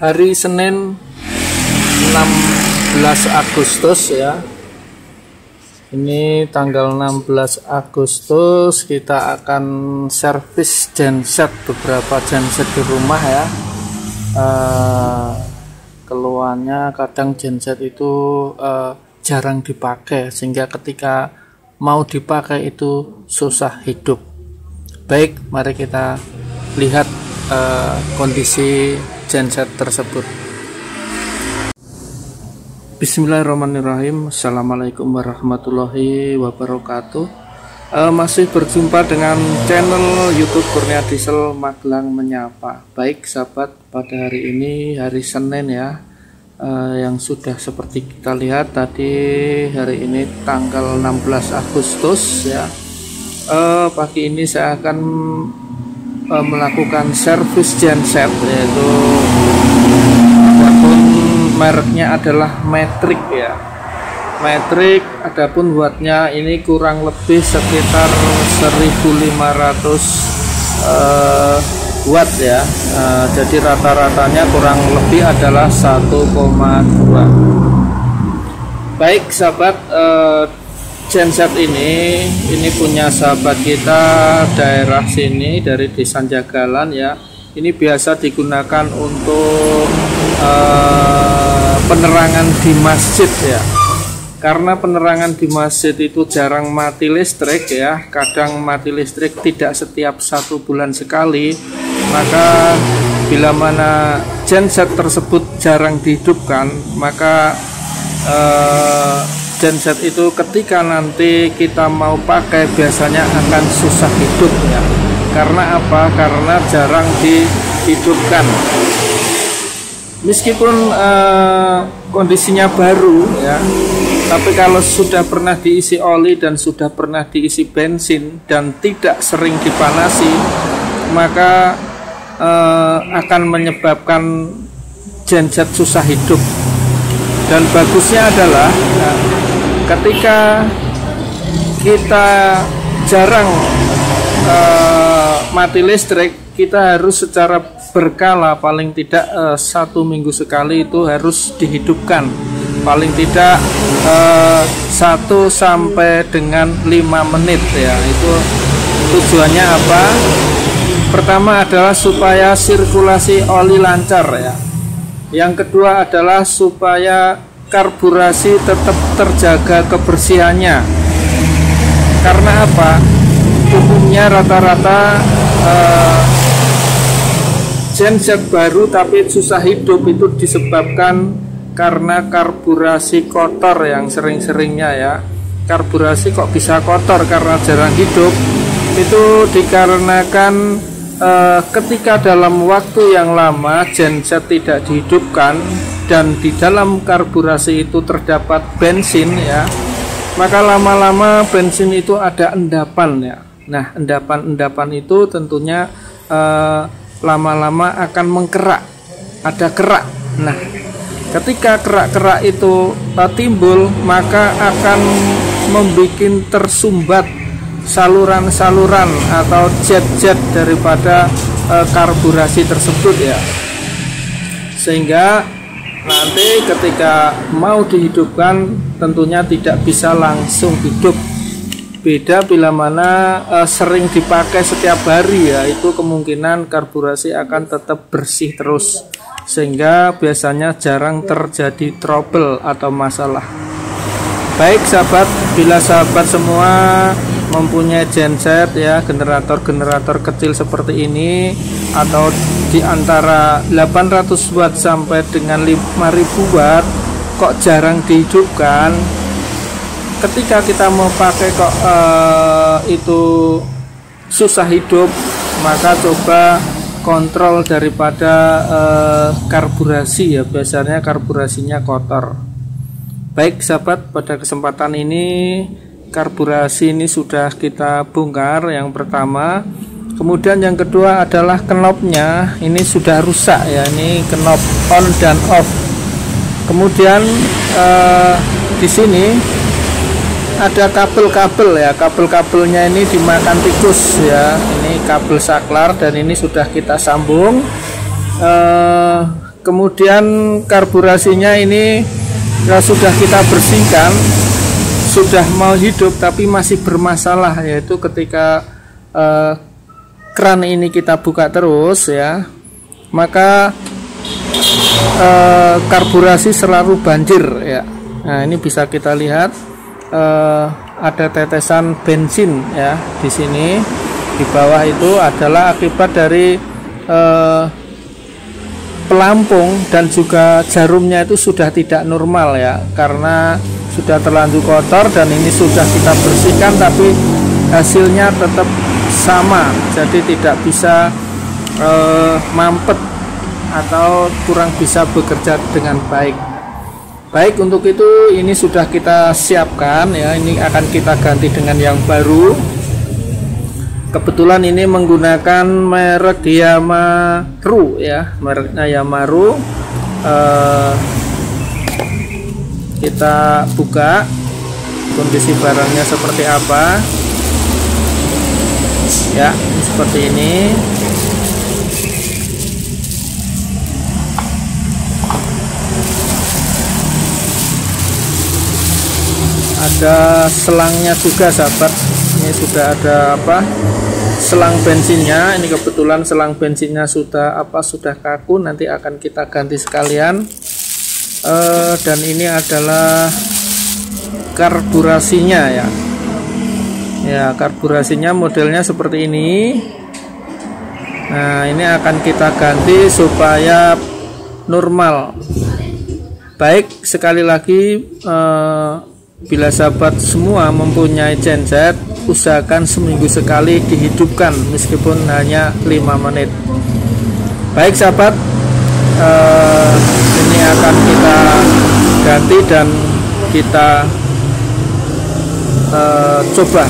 hari Senin 16 Agustus ya. Ini tanggal 16 Agustus kita akan servis genset, beberapa genset di rumah ya. Keluhannya kadang genset itu jarang dipakai, sehingga ketika mau dipakai itu susah hidup. Baik, mari kita lihat kondisi genset tersebut. Bismillahirrahmanirrahim. Assalamualaikum warahmatullahi wabarakatuh. Masih berjumpa dengan channel YouTube Kurnia Diesel Magelang Menyapa. Baik sahabat, pada hari ini hari Senin ya, yang sudah seperti kita lihat tadi, hari ini tanggal 16 Agustus ya. Pagi ini saya akan melakukan servis genset, yaitu adapun mereknya adalah Matrix ya. Matrix, adapun wattnya ini kurang lebih sekitar 1500 watt ya. Jadi rata-ratanya kurang lebih adalah 1,2. Baik sahabat, genset ini punya sahabat kita daerah sini dari Desa Jagalan ya. Ini biasa digunakan untuk penerangan di masjid ya. Karena penerangan di masjid itu jarang mati listrik ya, kadang mati listrik tidak setiap 1 bulan sekali, maka bila mana genset tersebut jarang dihidupkan, maka genset itu ketika nanti kita mau pakai biasanya akan susah hidup ya. Karena apa? Karena jarang dihidupkan. Meskipun kondisinya baru ya, tapi kalau sudah pernah diisi oli dan sudah pernah diisi bensin dan tidak sering dipanasi, maka akan menyebabkan genset susah hidup. Dan bagusnya adalah ketika kita jarang mati listrik, kita harus secara berkala, paling tidak 1 minggu sekali itu harus dihidupkan, paling tidak 1 sampai dengan 5 menit ya. Itu tujuannya apa? Pertama adalah supaya sirkulasi oli lancar ya. Yang kedua adalah supaya karburasi tetap terjaga kebersihannya. Karena apa? Umumnya rata-rata genset baru tapi susah hidup itu disebabkan karena karburasi kotor yang sering-seringnya ya. Karburasi kok bisa kotor karena jarang hidup? Itu dikarenakan ketika dalam waktu yang lama genset tidak dihidupkan dan di dalam karburasi itu terdapat bensin ya, maka lama-lama bensin itu ada endapan ya. Nah, endapan-endapan itu tentunya lama-lama akan mengkerak, ada kerak. Nah, ketika kerak-kerak itu timbul, maka akan membuat tersumbat saluran-saluran atau jet-jet daripada karburasi tersebut ya. Sehingga nanti ketika mau dihidupkan tentunya tidak bisa langsung hidup. Beda bila mana sering dipakai setiap hari ya, itu kemungkinan karburasi akan tetap bersih terus, sehingga biasanya jarang terjadi trouble atau masalah. Baik sahabat, bila sahabat semua mempunyai genset ya, generator kecil seperti ini, atau di antara 800 watt sampai dengan 5000 watt kok jarang dihidupkan, ketika kita mau pakai kok itu susah hidup, maka coba kontrol daripada karburasi ya, biasanya karburasinya kotor. Baik sahabat, pada kesempatan ini karburasi ini sudah kita bongkar yang pertama. Kemudian yang kedua adalah knopnya, ini sudah rusak ya, ini knop on dan off. Kemudian di sini ada kabel-kabel ya, kabel-kabelnya ini dimakan tikus ya. Ini kabel saklar dan ini sudah kita sambung. kemudian karburasinya ini sudah kita bersihkan, sudah mau hidup tapi masih bermasalah, yaitu ketika keran ini kita buka terus ya, maka karburasi selalu banjir ya. Nah, ini bisa kita lihat ada tetesan bensin ya di sini. Di bawah itu adalah akibat dari pelampung dan juga jarumnya itu sudah tidak normal ya, karena sudah terlanjur kotor dan ini sudah kita bersihkan tapi hasilnya tetap sama, jadi tidak bisa mampet atau kurang bisa bekerja dengan baik. Baik, untuk itu ini sudah kita siapkan ya, ini akan kita ganti dengan yang baru. Kebetulan ini menggunakan merek Yamaru ya, mereknya Yamaru. Kita buka kondisi barangnya seperti apa ya, seperti ini. Ada selangnya juga sahabat, ini sudah ada selang bensinnya. Ini kebetulan selang bensinnya sudah kaku, nanti akan kita ganti sekalian. Dan ini adalah karburasinya ya. Ya, karburasinya modelnya seperti ini. Nah, ini akan kita ganti supaya normal. Baik, sekali lagi bila sahabat semua mempunyai genset, usahakan seminggu sekali dihidupkan meskipun hanya 5 menit. Baik sahabat, ini akan kita ganti dan kita coba.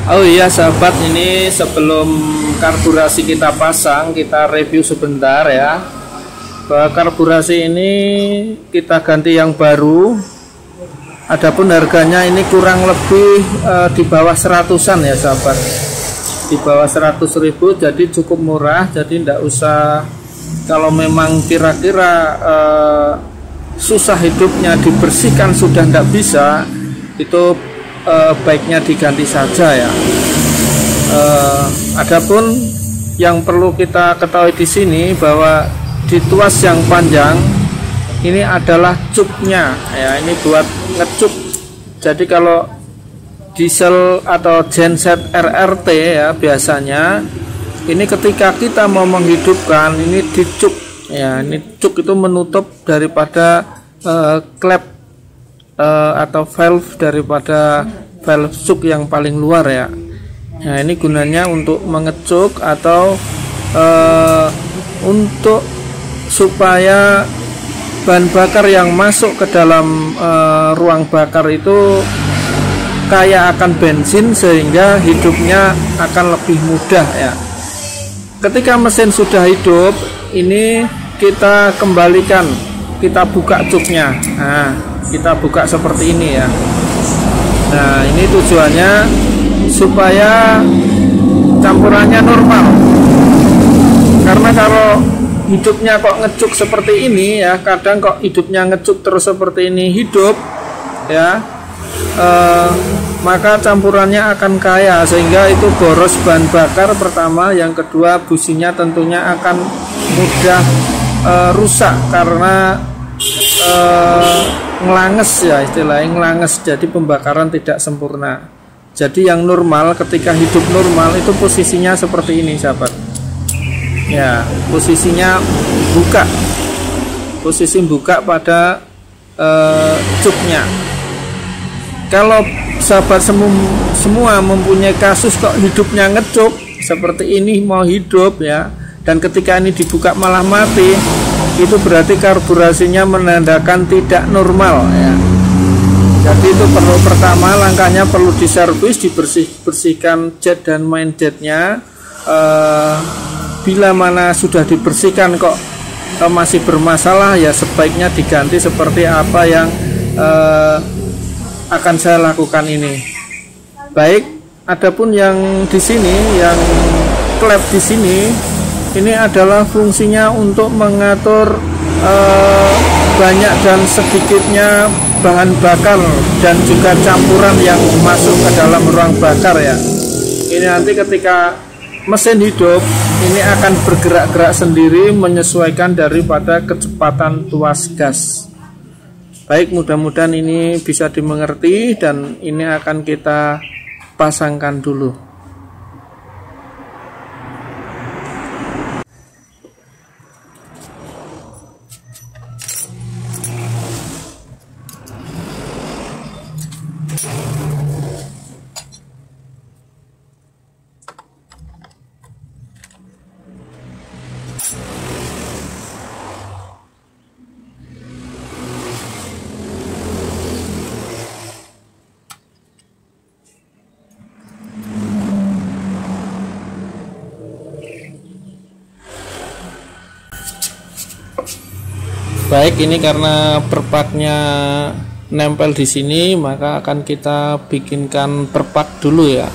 Oh iya sahabat, ini sebelum karburasi kita pasang, kita review sebentar ya. Bahwa karburasi ini kita ganti yang baru. Adapun harganya ini kurang lebih di bawah 100-an ya sahabat, di bawah 100.000, jadi cukup murah. Jadi tidak usah, kalau memang kira-kira susah hidupnya dibersihkan sudah tidak bisa, itu baiknya diganti saja ya. Adapun yang perlu kita ketahui di sini bahwa di tuas yang panjang ini adalah cupnya ya, ini buat ngecup. Jadi kalau diesel atau genset RRT ya, biasanya ini ketika kita mau menghidupkan ini dicup ya, ini cuk itu menutup daripada klep atau valve daripada valve cuk yang paling luar ya. Nah, ini gunanya untuk mengecuk atau untuk supaya bahan bakar yang masuk ke dalam ruang bakar itu kaya akan bensin, sehingga hidupnya akan lebih mudah ya. Ketika mesin sudah hidup, ini kita kembalikan, kita buka cuknya. Nah, kita buka seperti ini ya. Nah, ini tujuannya supaya campurannya normal. Karena kalau hidupnya kok ngecuk seperti ini ya, kadang kok hidupnya ngecuk terus seperti ini hidup ya, maka campurannya akan kaya, sehingga itu boros bahan bakar pertama. Yang kedua, businya tentunya akan mudah rusak karena ngelanges ya, istilahnya ngelanges, jadi pembakaran tidak sempurna. Jadi yang normal, ketika hidup normal itu posisinya seperti ini sahabat ya, posisinya buka, posisi buka pada cuknya. Kalau sahabat semua mempunyai kasus kok hidupnya ngecuk seperti ini, mau hidup ya, dan ketika ini dibuka malah mati, itu berarti karburasinya menandakan tidak normal ya. Jadi itu perlu, pertama langkahnya perlu diservis, dibersihkan jet dan main jetnya. Bila mana sudah dibersihkan kok masih bermasalah, ya sebaiknya diganti seperti apa yang akan saya lakukan ini. Baik, adapun yang di sini, yang klep di sini Ini adalah fungsinya untuk mengatur banyak dan sedikitnya bahan bakar dan juga campuran yang masuk ke dalam ruang bakar ya. Ini nanti ketika mesin hidup ini akan bergerak-gerak sendiri menyesuaikan daripada kecepatan tuas gas. Baik, mudah-mudahan ini bisa dimengerti dan ini akan kita pasangkan dulu. Baik, ini karena perpaknya nempel di sini, maka akan kita bikinkan perpak dulu ya.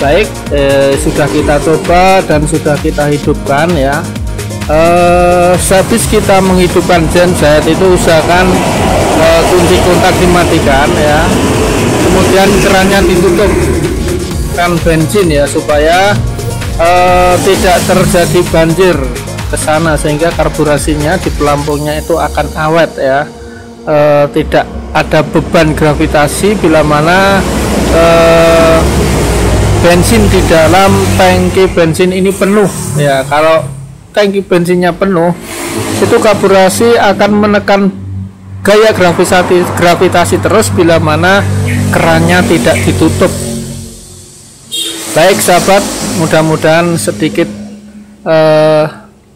Baik, sudah kita coba dan sudah kita hidupkan ya. Sehabis kita menghidupkan genset itu usahakan kunci kontak dimatikan ya, kemudian kerannya ditutup kan bensin ya, supaya tidak terjadi banjir ke sana, sehingga karburasinya di pelampungnya itu akan awet ya. Tidak ada beban gravitasi bila mana bensin di dalam tangki bensin ini penuh ya. Kalau tangki bensinnya penuh, itu karburasi akan menekan gaya gravitasi terus bila mana kerannya tidak ditutup. Baik sahabat, mudah-mudahan sedikit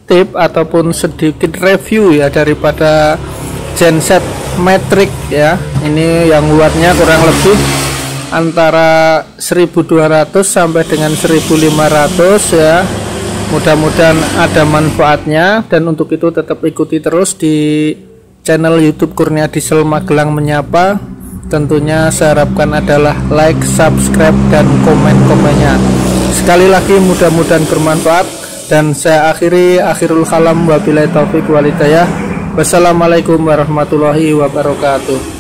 tip ataupun sedikit review ya daripada genset Matrix ya. Ini yang wattnya kurang lebih antara 1200 sampai dengan 1500 ya. Mudah-mudahan ada manfaatnya, dan untuk itu tetap ikuti terus di channel YouTube Kurnia Diesel Magelang Menyapa. Tentunya saya harapkan adalah like, subscribe, dan komen-komennya. Sekali lagi mudah-mudahan bermanfaat, dan saya akhirul kalam, wabillahi taufik walhidayah. Wassalamualaikum warahmatullahi wabarakatuh.